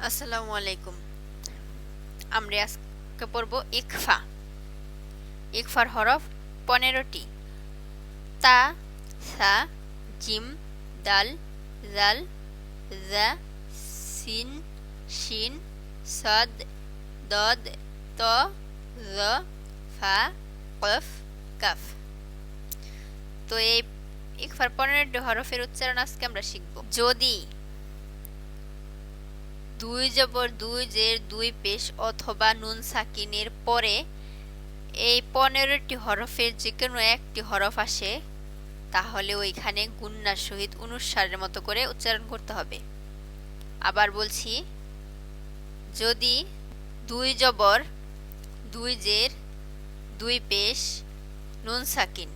আসসালামু আলাইকুম। আমরা আজকে পড়ব ইকফা। ইকফার হরফ 15টি। তা, সা, জিম, দাল, জাল, জা, সিন, শিন, সদ, দদ, ত, জ, ফা, কফ, কাফ। তো এই ইকফার 15টি হরফের উচ্চারণ আজকে আমরা শিখব। যদি দুই জবর দুই জের দুই পেশ অথবা নুন সাকিনের পরে এই 15টি হরফের যে কোনো একটি হরফ আসে, তাহলে ওইখানে গুন্নার সহিত অনুস্বারের মতো করে উচ্চারণ করতে হবে। আবার বলছি, যদি দুই জবর দুই জের দুই পেশ নুন সাকিন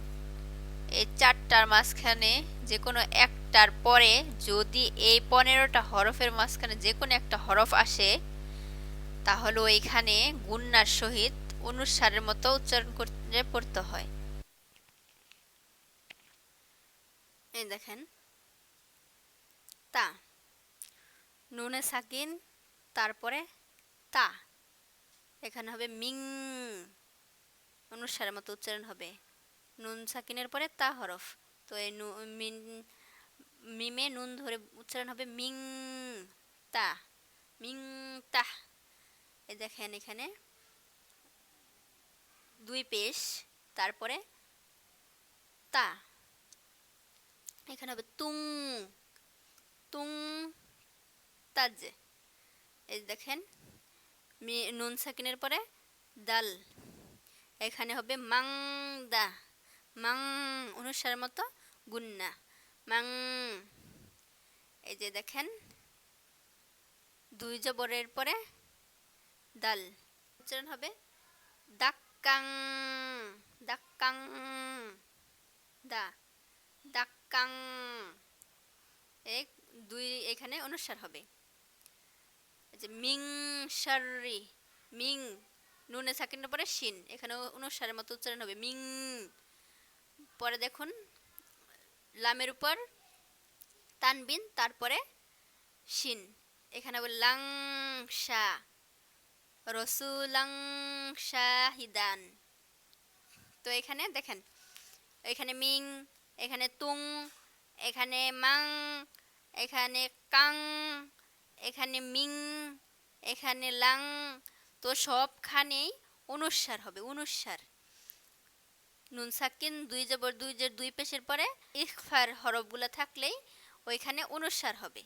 এই চারটার মাঝখানে যে কোনো একটার পরে যদি এই 15টা হরফের মাঝখানে যে কোনো একটা হরফ আসে, তাহলে ওইখানে গুন্নার সহিত অনুস্বারের মতো উচ্চারণ করে পড়তে হয়। এই দেখেন, তা, নুনে সাকিন, তারপরে তা, এখানে হবে মিং, অনুস্বারের মতো উচ্চারণ হবে। নুন সাকিনের পরে তা হরফ, তো এই মিমে নুন ধরে উচ্চারণ হবে মিং তা, মিং তা। এই দেখেন, এখানে দুই পেশ, তারপরে তা, এখানে হবে তুং, তুং তাজ। এই দেখেন, নুন সাকিনের পরে দাল, এখানে হবে মাং দা, মাং, অনুসারের মতো গুন্না, মাং। এই যে দেখেন, দুই জবরের পরে দাল, উচ্চারণ হবে দাক্কাং, দাক্কাং, দা, দাক্কাং। এক দুই, এখানে অনুস্বার হবে। এই যে মিং শাররি, মিং, নুনে সাকিনের পরে শিন, এখানে অনুস্বারের মতো উচ্চারণ হবে মিং। পরে দেখুন, লামের উপর তানবিন, তারপরে শিন, এখানে হবে লাং শা, রসুলাং শাহিদান। তো এখানে দেখেন, এখানে মিং, এখানে তুং, এখানে মাং, এখানে কাং, এখানে মিং, এখানে লাং। তো সবখানেই অনুস্বার হবে, অনুস্বার। নুন সাকিন দুই জবর দুই জের দুই পেশের পরে ইখফার হরফগুলো থাকলেই ওইখানে অনুস্বার হবে।